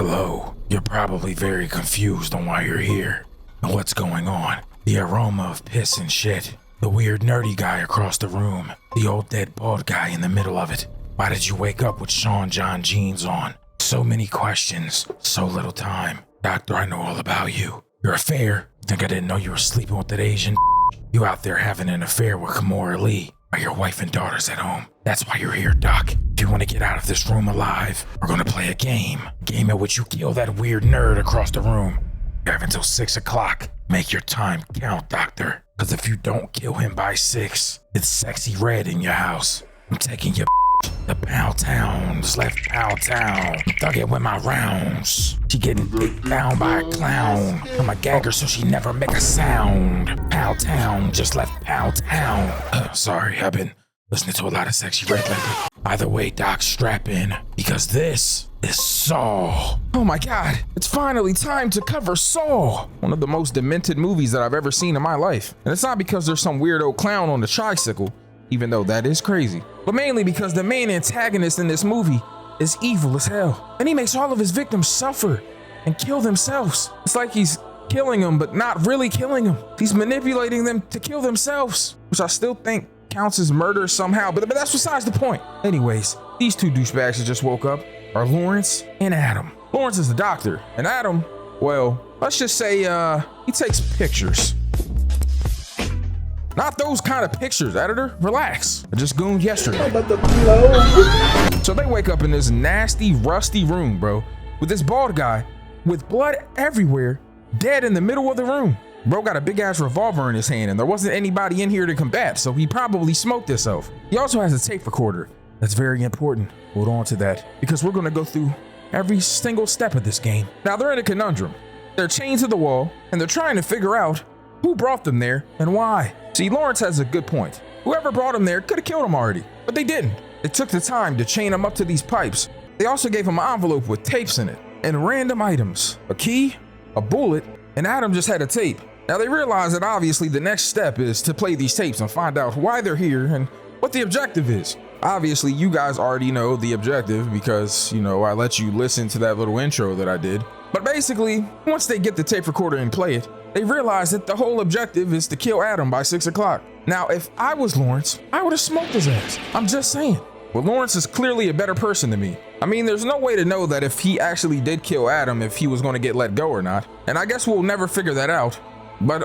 Hello. You're probably very confused on why you're here and what's going on. The aroma of piss and shit. The weird nerdy guy across the room. The old dead bald guy in the middle of it. Why did you wake up with Sean John jeans on? So many questions, so little time. Doctor, I know all about you. Your affair? Think I didn't know you were sleeping with that Asian? You out there having an affair with Kimora Lee. While your wife and daughter's at home. That's why you're here, Doc. If you want to get out of this room alive, we're gonna play a game. A game in which you kill that weird nerd across the room. You have until 6 o'clock. Make your time count, Doctor. Cause if you don't kill him by 6, it's sexy red in your house. I'm taking your to Pow Town's left Pow Town. Dug it with my rounds. She getting dicked down by a clown. I'm a gagger so she never make a sound. Pow Town just left Pow Town. Sorry, I've been listening to a lot of sexy red lately. Either way, Doc, strap in. Because this is Saw. Oh my God, it's finally time to cover Saw. One of the most demented movies that I've ever seen in my life. And it's not because there's some weirdo clown on the tricycle, even though that is crazy, but mainly because the main antagonist in this movie is evil as hell. And he makes all of his victims suffer and kill themselves. It's like he's killing them, but not really killing them. He's manipulating them to kill themselves, which I still think counts as murder somehow, but that's besides the point. Anyways, these two douchebags that just woke up are Lawrence and Adam. Lawrence is the doctor, and Adam, well, let's just say he takes pictures. Not those kind of pictures, editor. Relax. I just gooned yesterday. I'm about to blow. So they wake up in this nasty, rusty room, bro, with this bald guy with blood everywhere, dead in the middle of the room. Bro got a big ass revolver in his hand, and there wasn't anybody in here to combat, so he probably smoked himself. He also has a tape recorder. That's very important. Hold on to that, because we're gonna go through every single step of this game. Now they're in a conundrum. They're chained to the wall, and they're trying to figure out who brought them there and why. See, Lawrence has a good point. Whoever brought him there could have killed him already, but they didn't. They took the time to chain him up to these pipes. They also gave him an envelope with tapes in it and random items, a key, a bullet, and Adam just had a tape. Now they realize that obviously the next step is to play these tapes and find out why they're here and what the objective is. Obviously, you guys already know the objective because, you know, I let you listen to that little intro that I did. But basically, once they get the tape recorder and play it, they realize that the whole objective is to kill Adam by 6 o'clock. Now, if I was Lawrence, I would have smoked his ass. I'm just saying. Well, Lawrence is clearly a better person than me. I mean, there's no way to know that if he actually did kill Adam, if he was going to get let go or not. And I guess we'll never figure that out. But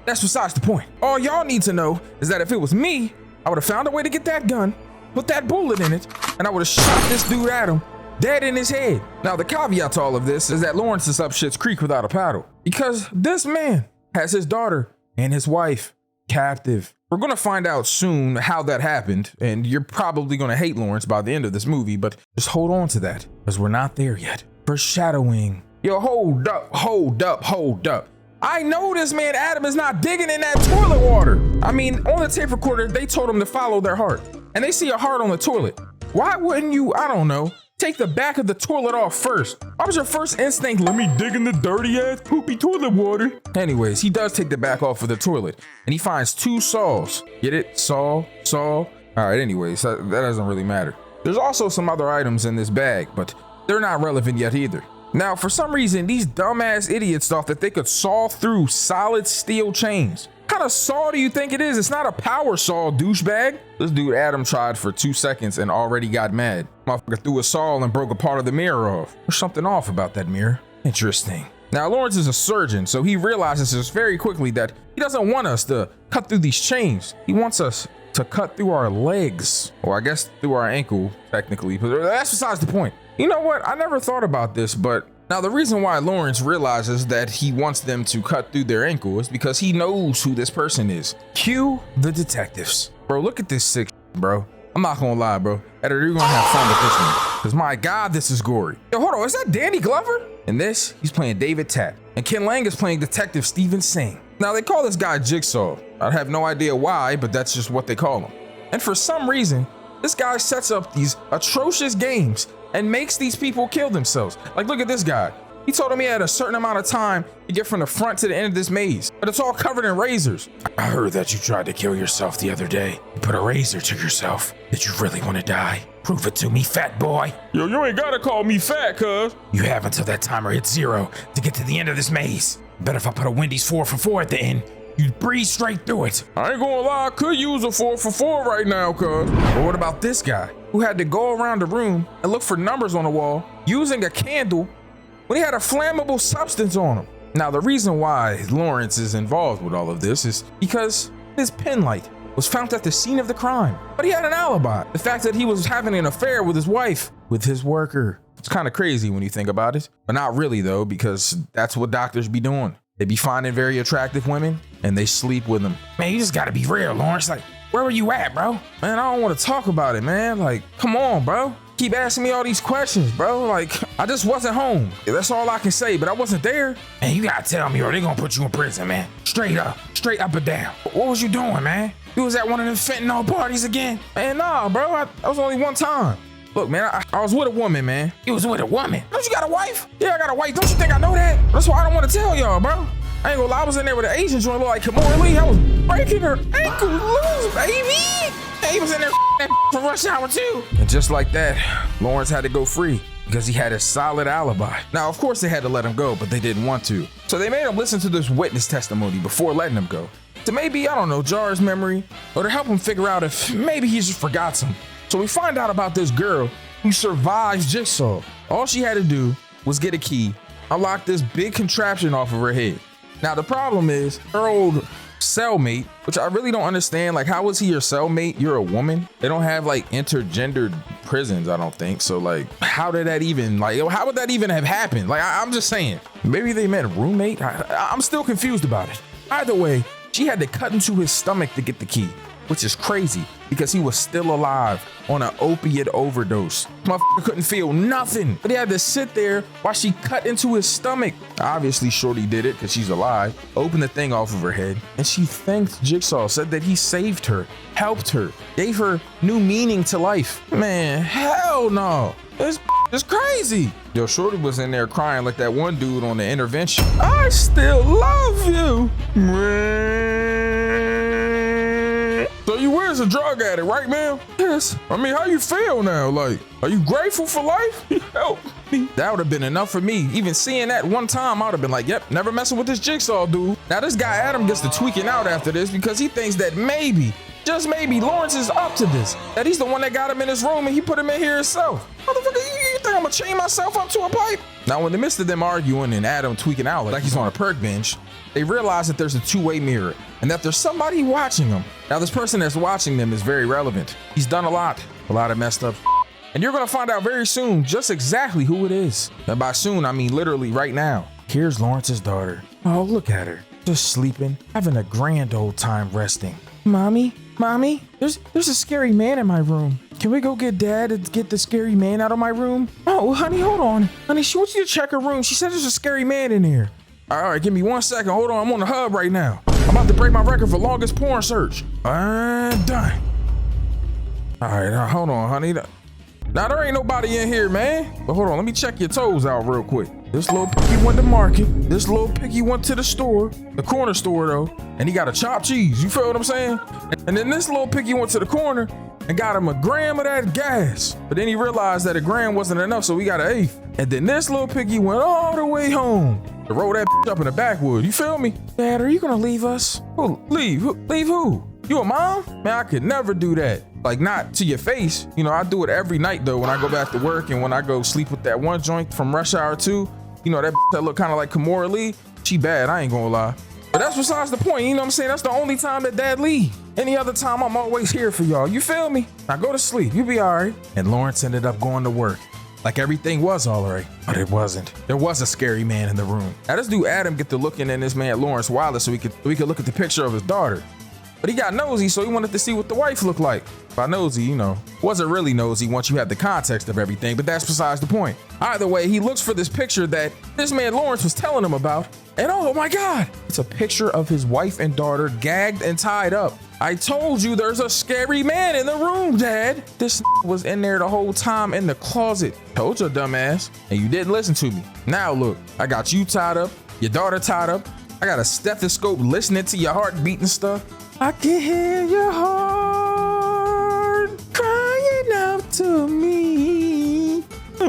that's besides the point. All y'all need to know is that if it was me, I would have found a way to get that gun, put that bullet in it, and I would have shot this dude Adam dead in his head. Now, the caveat to all of this is that Lawrence is up shit's creek without a paddle because this man has his daughter and his wife captive. We're gonna find out soon how that happened, and you're probably gonna hate Lawrence by the end of this movie, but just hold on to that because we're not there yet. Foreshadowing. Yo, hold up. I know this man Adam is not digging in that toilet water. I mean, on the tape recorder, they told him to follow their heart, and they see a heart on the toilet. Why wouldn't you, I don't know, take the back of the toilet off first? What was your first instinct? Let me dig in the dirty ass poopy toilet water. Anyways, he does take the back off of the toilet, and he finds 2 saws. Get it? Saw. All right, anyways, that doesn't really matter. There's also some other items in this bag, but they're not relevant yet either. Now, for some reason, these dumbass idiots thought that they could saw through solid steel chains. What kind of saw do you think it is? It's not a power saw, douchebag. This dude Adam tried for 2 seconds and already got mad. Motherfucker threw a saw and broke a part of the mirror off. There's something off about that mirror. Interesting. Now, Lawrence is a surgeon, so he realizes just very quickly that he doesn't want us to cut through these chains. He wants us to cut through our legs. Or I guess through our ankle, technically, but that's besides the point. You know what? I never thought about this, but now the reason why Lawrence realizes that he wants them to cut through their ankle is because he knows who this person is. Cue the detectives. Bro, look at this sick bro. I'm not gonna lie, bro. Editor, you're gonna have fun with this one. Cause my God, this is gory. Yo, hold on, is that Danny Glover? In this, he's playing David Tapp. And Ken Lang is playing Detective Steven Singh. Now they call this guy Jigsaw. I have no idea why, but that's just what they call him. And for some reason, this guy sets up these atrocious games and makes these people kill themselves. Like, look at this guy. He told him he had a certain amount of time to get from the front to the end of this maze, but it's all covered in razors. I heard that you tried to kill yourself the other day. You put a razor to yourself. Did you really want to die? Prove it to me, fat boy. Yo, you ain't gotta call me fat, cuz. You have until that timer hits 0 to get to the end of this maze. Bet if I put a Wendy's 4 for 4 at the end, you'd breeze straight through it. I ain't gonna lie, I could use a 4 for 4 right now, cuz. But what about this guy who had to go around the room and look for numbers on the wall using a candle when he had a flammable substance on him? Now, the reason why Lawrence is involved with all of this is because his pen light was found at the scene of the crime, but he had an alibi. The fact that he was having an affair with his wife, with his worker. It's kind of crazy when you think about it, but not really though, because that's what doctors be doing. They be finding very attractive women and they sleep with them. Man, you just gotta be real, Lawrence. Like, where were you at, bro? Man, I don't want to talk about it, man. Like, come on, bro. Keep asking me all these questions, bro. Like, I just wasn't home. That's all I can say, but I wasn't there. Man, you gotta tell me or they gonna put you in prison, man. Straight up and down. What was you doing, man? You was at one of them fentanyl parties again? Man, nah, bro. That was only one time. Look, man, I was with a woman, man. You was with a woman? Don't you got a wife? Yeah, I got a wife. Don't you think I know that? That's why I don't want to tell y'all, bro. I ain't gonna lie, I was in there with an Asian joint, look like Kimora Lee. I was breaking her ankle loose, baby. He was in there for rush hour too. And just like that, Lawrence had to go free because he had a solid alibi. Now, of course, they had to let him go, but they didn't want to. So they made him listen to this witness testimony before letting him go. To maybe, I don't know, jar his memory or to help him figure out if maybe he just forgot some. So we find out about this girl who survives Jigsaw. All she had to do was get a key, unlock this big contraption off of her head. Now, the problem is her old cellmate, which I really don't understand. Like, how was he your cellmate? You're a woman. They don't have like intergendered prisons, I don't think. So like, how did that even, like, how would that even have happened? Like, I'm just saying, maybe they met a roommate. I'm still confused about it. Either way, she had to cut into his stomach to get the key, which is crazy because he was still alive on an opiate overdose. Motherfucker couldn't feel nothing, but he had to sit there while she cut into his stomach. Obviously, Shorty did it because she's alive, opened the thing off of her head, and she thanked Jigsaw, said that he saved her, helped her, gave her new meaning to life. Man, hell no. This is crazy. Yo, Shorty was in there crying like that one dude on the intervention. I still love you. So you was a drug addict, right, man? Yes. I mean, how you feel now? Like, are you grateful for life? Help me. That would have been enough for me. Even seeing that one time, I would have been like, yep, never messing with this Jigsaw dude. Now this guy Adam gets to tweaking out after this because he thinks that maybe, just maybe, Lawrence is up to this. That he's the one that got him in his room and he put him in here himself. Motherfucker, you think I'm gonna chain myself up to a pipe? Now, in the midst of them arguing and Adam tweaking out like he's on a perk bench, they realize that there's a two-way mirror and that there's somebody watching them. Now, this person that's watching them is very relevant. He's done a lot of messed up. And you're gonna find out very soon just exactly who it is. And by soon, I mean literally right now. Here's Lawrence's daughter. Oh, look at her. Just sleeping, having a grand old time resting. Mommy, there's a scary man in my room. Can we go get Dad and get the scary man out of my room? Oh, honey, hold on. Honey, she wants you to check her room. She said there's a scary man in here. All right, give me 1 second. Hold on, I'm on the hub right now. I'm about to break my record for longest porn search. And done. All right, now hold on, honey. Now there ain't nobody in here, man. But hold on, let me check your toes out real quick. This little piggy went to market. This little piggy went to the store, the corner store though, and he got a chopped cheese. You feel what I'm saying? And then this little piggy went to the corner and got him a gram of that gas. But then he realized that a gram wasn't enough, so he got an eighth. And then this little piggy went all the way home to roll that up in the backwood. You feel me? Dad, are you gonna leave us? Oh, leave? Leave who? You a mom? Man, I could never do that. Like, not to your face. You know, I do it every night though when I go back to work and when I go sleep with that one joint from Rush Hour 2. You know, that look kind of like Kimora Lee. She bad, I ain't gonna lie. But that's besides the point, you know what I'm saying? That's the only time that Dad leave. Any other time, I'm always here for y'all. You feel me? Now go to sleep, you be all right. And Lawrence ended up going to work. Like everything was all right, but it wasn't. There was a scary man in the room. Now this dude Adam get to looking in this man Lawrence Wallace so we could look at the picture of his daughter. But he got nosy, so he wanted to see what the wife looked like. By nosy, you know, wasn't really nosy once you had the context of everything, but that's besides the point. Either way, he looks for this picture that this man Lawrence was telling him about, and oh my God, it's a picture of his wife and daughter gagged and tied up. I told you there's a scary man in the room, Dad. This was in there the whole time in the closet. Told you, dumbass, and you didn't listen to me. Now look, I got you tied up, your daughter tied up. I got a stethoscope listening to your heartbeat and stuff. I can hear your heart crying out to me. All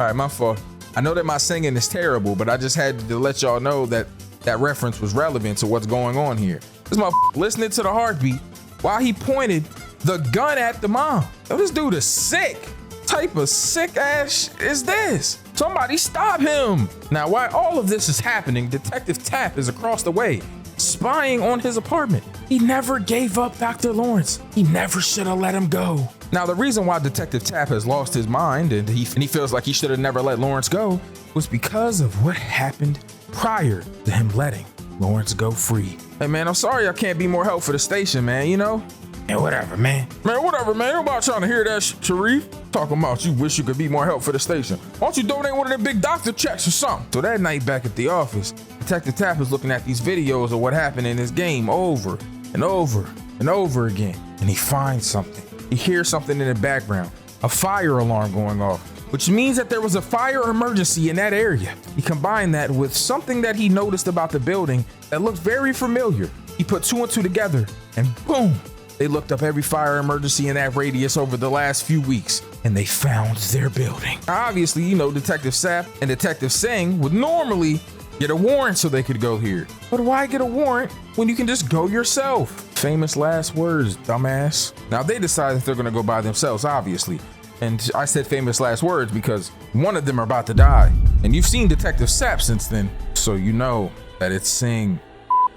right, my fault. I know that my singing is terrible, but I just had to let y'all know that that reference was relevant to what's going on here. This motherfucker listening to the heartbeat while he pointed the gun at the mom. Yo, this dude is sick. Type of sick ass is this? Somebody stop him. Now, while all of this is happening, Detective Tapp is across the way, spying on his apartment. He never gave up Dr. Lawrence. He never should have let him go. Now, the reason why Detective Tapp has lost his mind and he feels like he should have never let Lawrence go was because of what happened prior to him letting Lawrence go free. Hey man, I'm sorry I can't be more help for the station, man, you know? And whatever, man. Man, whatever, man. I'm about trying to hear that, Sharif. Talking about you wish you could be more help for the station. Why don't you donate one of them big doctor checks or something? So that night back at the office, Detective Tapp is looking at these videos of what happened in this game over and over and over again. And he finds something. He hears something in the background, a fire alarm going off, which means that there was a fire emergency in that area. He combined that with something that he noticed about the building that looked very familiar. He put two and two together and boom, they looked up every fire emergency in that radius over the last few weeks and they found their building. Obviously, you know, Detective Sapp and Detective Singh would normally get a warrant so they could go here. But why get a warrant when you can just go yourself? Famous last words, dumbass. Now they decide that they're gonna go by themselves, obviously. And I said famous last words because one of them are about to die. And you've seen Detective Sapp since then, so you know that it's Singh.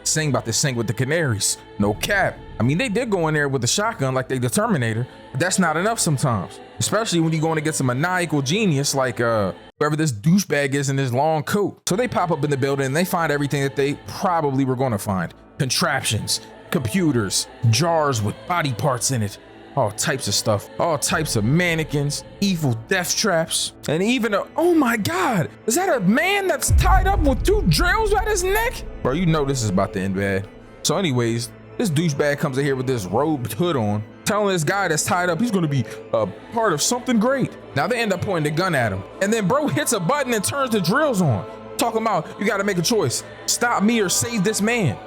Singh about to sing with the Canaries. No cap. I mean, they did go in there with a shotgun like they the Terminator, but that's not enough sometimes. Especially when you're going against a maniacal genius like whoever this douchebag is in his long coat. So they pop up in the building and they find everything that they probably were going to find. Contraptions, computers, jars with body parts in it. All types of stuff, all types of mannequins, evil death traps, and even oh my God, is that a man that's tied up with two drills at his neck? Bro, you know this is about to end bad. So anyways, this douchebag comes in here with this robed hood on, telling this guy that's tied up he's gonna be a part of something great. Now they end up pointing the gun at him, and then bro hits a button and turns the drills on, talking about you gotta make a choice, stop me or save this man.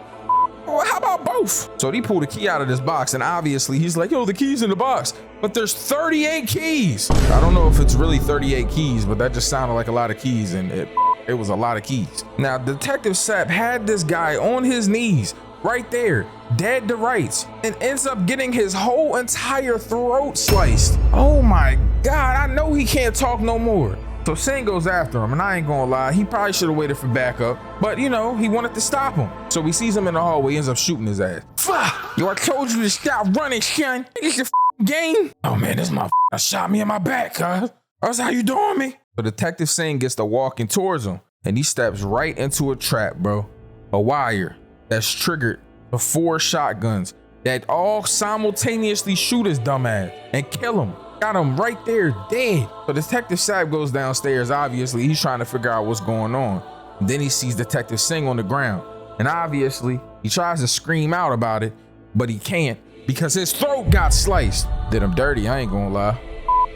Well, how about both? So he pulled a key out of this box and obviously he's like, yo, the key's in the box, but there's 38 keys. I don't know if it's really 38 keys, but that just sounded like a lot of keys and it was a lot of keys. Now, Detective Sapp had this guy on his knees right there, dead to rights, and ends up getting his whole entire throat sliced. Oh my God, I know he can't talk no more. So Singh goes after him, and I ain't gonna lie, he probably should have waited for backup, but you know, he wanted to stop him. So he sees him in the hallway, ends up shooting his ass. Fuck! Yo, I told you to stop running, son. It's your game. Oh man, this motherfucker shot me in my back, cuz. That's how you doing me? But Detective Singh gets to walking towards him, and he steps right into a trap, bro. A wire that's triggered for 4 shotguns that all simultaneously shoot his dumb ass and kill him. Got him right there, dead. So Detective Sapp goes downstairs. Obviously, he's trying to figure out what's going on. And then he sees Detective Singh on the ground. And obviously, he tries to scream out about it, but he can't because his throat got sliced. Did him dirty, I ain't gonna lie.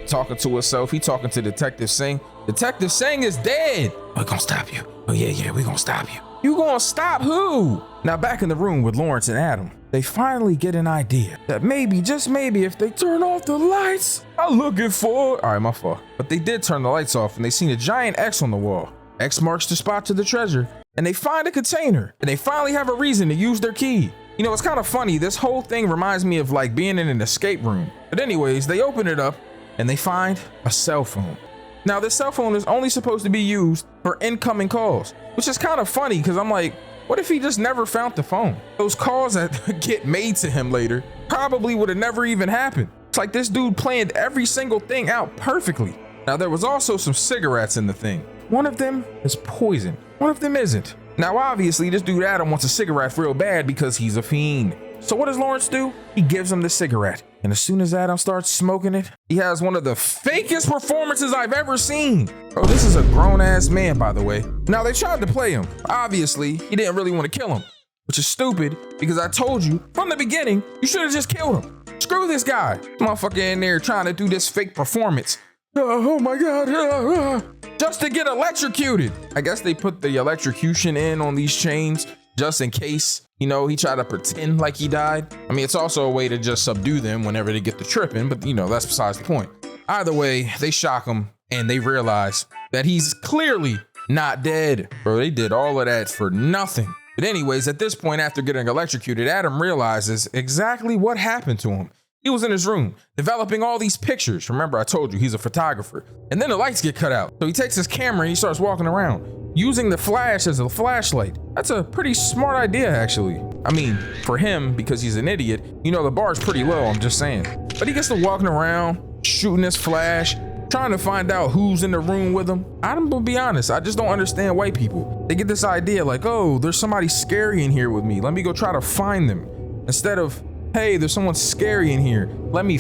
Talking to himself, he talking to Detective Singh. Detective Singh is dead. We're gonna stop you. Oh yeah, we're gonna stop you. You gonna stop who? Now back in the room with Lawrence and Adam, they finally get an idea that maybe, just maybe, if they turn off the lights, I'm looking for. All right, my fault. But they did turn the lights off and they seen a giant X on the wall. X marks the spot to the treasure, and they find a container, and they finally have a reason to use their key. You know, it's kind of funny. This whole thing reminds me of like being in an escape room. But anyways, they open it up and they find a cell phone. Now, this cell phone is only supposed to be used for incoming calls, which is kind of funny because I'm like, what if he just never found the phone? Those calls that get made to him later probably would have never even happened. It's like this dude planned every single thing out perfectly. Now, there was also some cigarettes in the thing. One of them is poison. One of them isn't. Now, obviously, this dude Adam wants a cigarette real bad because he's a fiend. So what does Lawrence do? He gives him the cigarette. And as soon as Adam starts smoking it, he has one of the fakest performances I've ever seen. Bro, this is a grown-ass man, by the way. Now, they tried to play him. Obviously, he didn't really want to kill him, which is stupid because I told you from the beginning, you should have just killed him. Screw this guy. Motherfucker in there trying to do this fake performance. Oh my God. Just to get electrocuted. I guess they put the electrocution in on these chains just in case, you know, he tried to pretend like he died. I mean, it's also a way to just subdue them whenever they get the tripping, but you know, that's besides the point. Either way, they shock him and they realize that he's clearly not dead. Bro, they did all of that for nothing. But anyways, at this point, after getting electrocuted, Adam realizes exactly what happened to him. He was in his room developing all these pictures. Remember, I told you he's a photographer. And then the lights get cut out. So he takes his camera and he starts walking around using the flash as a flashlight. That's a pretty smart idea, actually. I mean, for him, because he's an idiot, you know, the bar's pretty low, I'm just saying. But he gets to walking around, shooting his flash, trying to find out who's in the room with him. I'm gonna be honest, I just don't understand white people. They get this idea like, oh, there's somebody scary in here with me. Let me go try to find them. Instead of, hey, there's someone scary in here. Let me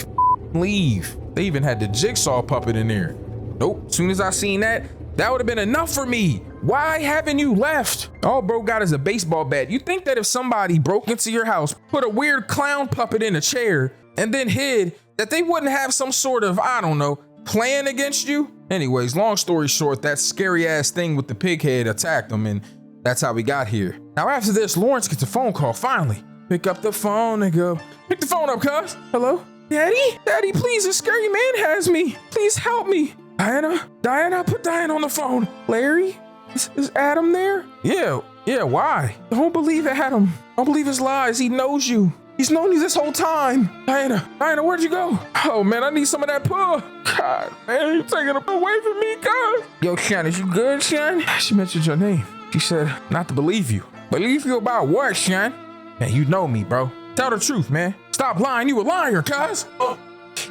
leave. They even had the Jigsaw puppet in there. Nope, as soon as I seen that would have been enough for me. Why haven't you left? All bro got is a baseball bat. You think that if somebody broke into your house, put a weird clown puppet in a chair, and then hid, that they wouldn't have some sort of, I don't know, plan against you? Anyways, long story short, that scary ass thing with the pig head attacked them, and that's how we got here. Now after this, Lawrence gets a phone call finally. Pick up the phone and go, pick the phone up, cuz. Hello? Daddy? Daddy, please, a scary man has me. Please help me. Diana, put Diana on the phone. Larry? Is Adam there? Yeah, why? Don't believe Adam. Don't believe his lies. He knows you. He's known you this whole time. Diana, where'd you go? Oh man, I need some of that pull. God, man, you taking it away from me, cuz. Yo, Sean, is you good, Sean? She mentioned your name. She said not to believe you. Believe you about what, Sean? Man, you know me, bro. Tell the truth, man. Stop lying. You a liar, cuz.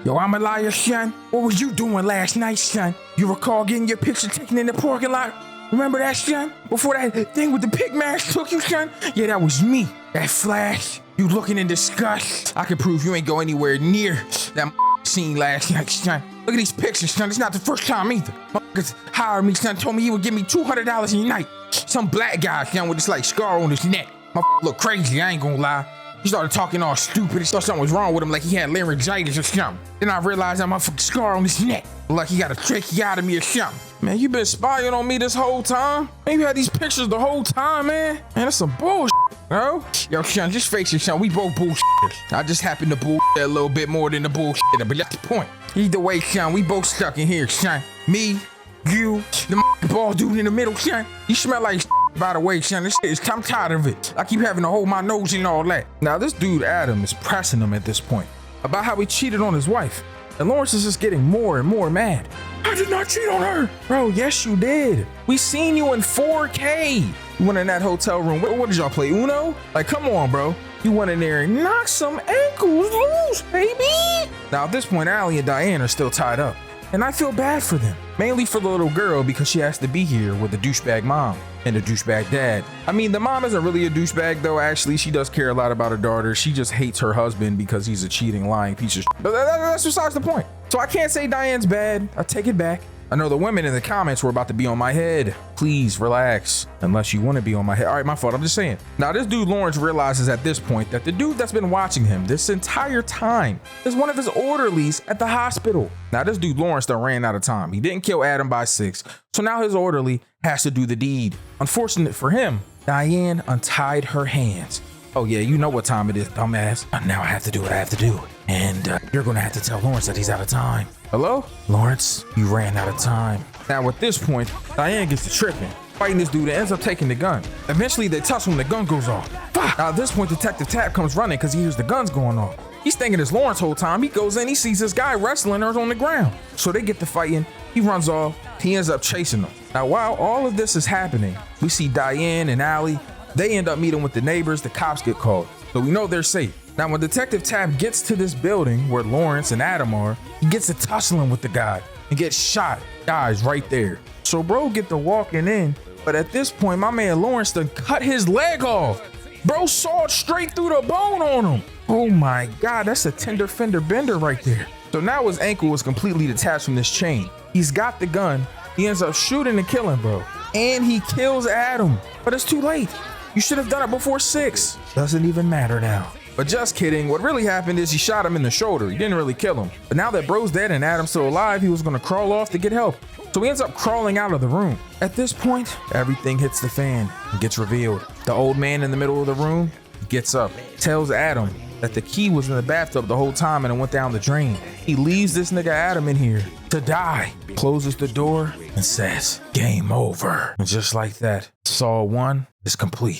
Yo, I'm a liar, son. What was you doing last night, son? You recall getting your picture taken in the parking lot? Remember that, son? Before that thing with the pig mask took you, son? Yeah, that was me. That flash. You looking in disgust. I can prove you ain't go anywhere near that scene last night, son. Look at these pictures, son. It's not the first time either. Motherfuckers hired me, son. Told me he would give me $200 a night. Some black guy, son, with this like scar on his neck. Look crazy, I ain't gonna lie. He started talking all stupid. He thought something was wrong with him, like he had laryngitis or something. Then I realized that motherfucking scar on his neck. Like he got a tracheotomy or something. Man, you been spying on me this whole time? Man, you had these pictures the whole time, man. Man, that's some bullshit, bro. Yo, son, just face it, son. We both bullshitters. I just happen to bullshit a little bit more than the bullshit, but that's the point. Either way, son, we both stuck in here, son. Me, you, the bald dude in the middle, son. You smell like by the way, son, I'm tired of it. I keep having to hold my nose and all that. Now, this dude, Adam, is pressing him at this point about how he cheated on his wife. And Lawrence is just getting more and more mad. I did not cheat on her. Bro, yes, you did. We seen you in 4K. You went in that hotel room. What did y'all play, Uno? Like, come on, bro. You went in there and knocked some ankles loose, baby. Now, at this point, Allie and Diane are still tied up. And I feel bad for them. Mainly for the little girl because she has to be here with the douchebag mom and the douchebag dad. I mean, the mom isn't really a douchebag though, actually. She does care a lot about her daughter. She just hates her husband because he's a cheating, lying piece of shit. But that's besides the point. So I can't say Diane's bad. I take it back. I know the women in the comments were about to be on my head. Please relax, unless you want to be on my head. All right, my fault, I'm just saying. Now this dude Lawrence realizes at this point that the dude that's been watching him this entire time is one of his orderlies at the hospital. Now this dude Lawrence done ran out of time. He didn't kill Adam by 6, so now his orderly has to do the deed. Unfortunate for him, Diane untied her hands. Oh yeah, you know what time it is, dumbass. Now I have to do what I have to do. And you're gonna have to tell Lawrence that he's out of time. Hello? Lawrence, you ran out of time. Now at this point, Diane gets to tripping, fighting this dude and ends up taking the gun. Eventually they tussle and the gun goes off. Now at this point, Detective Tapp comes running because he hears the guns going off. He's thinking it's Lawrence whole time. He goes in, he sees this guy wrestling her on the ground. So they get to fighting, he runs off, he ends up chasing them. Now while all of this is happening, we see Diane and Allie. They end up meeting with the neighbors, the cops get called. So we know they're safe. Now when Detective Tapp gets to this building where Lawrence and Adam are, he gets to tussling with the guy and gets shot. Guy's right there. So bro get to walking in But at this point, my man Lawrence done cut his leg off. Bro sawed straight through the bone on him. Oh my God, that's a tender fender bender right there. So now his ankle is completely detached from this chain. He's got the gun. He ends up shooting to kill him, bro. And he kills Adam. But it's too late. You should have done it before 6. Doesn't even matter now. But just kidding. What really happened is he shot him in the shoulder. He didn't really kill him. But now that bro's dead and Adam's still alive, he was gonna crawl off to get help. So he ends up crawling out of the room. At this point, everything hits the fan and gets revealed. The old man in the middle of the room gets up, tells Adam that the key was in the bathtub the whole time and it went down the drain. He leaves this nigga Adam in here to die, closes the door and says, game over. And just like that, Saw 1 is complete.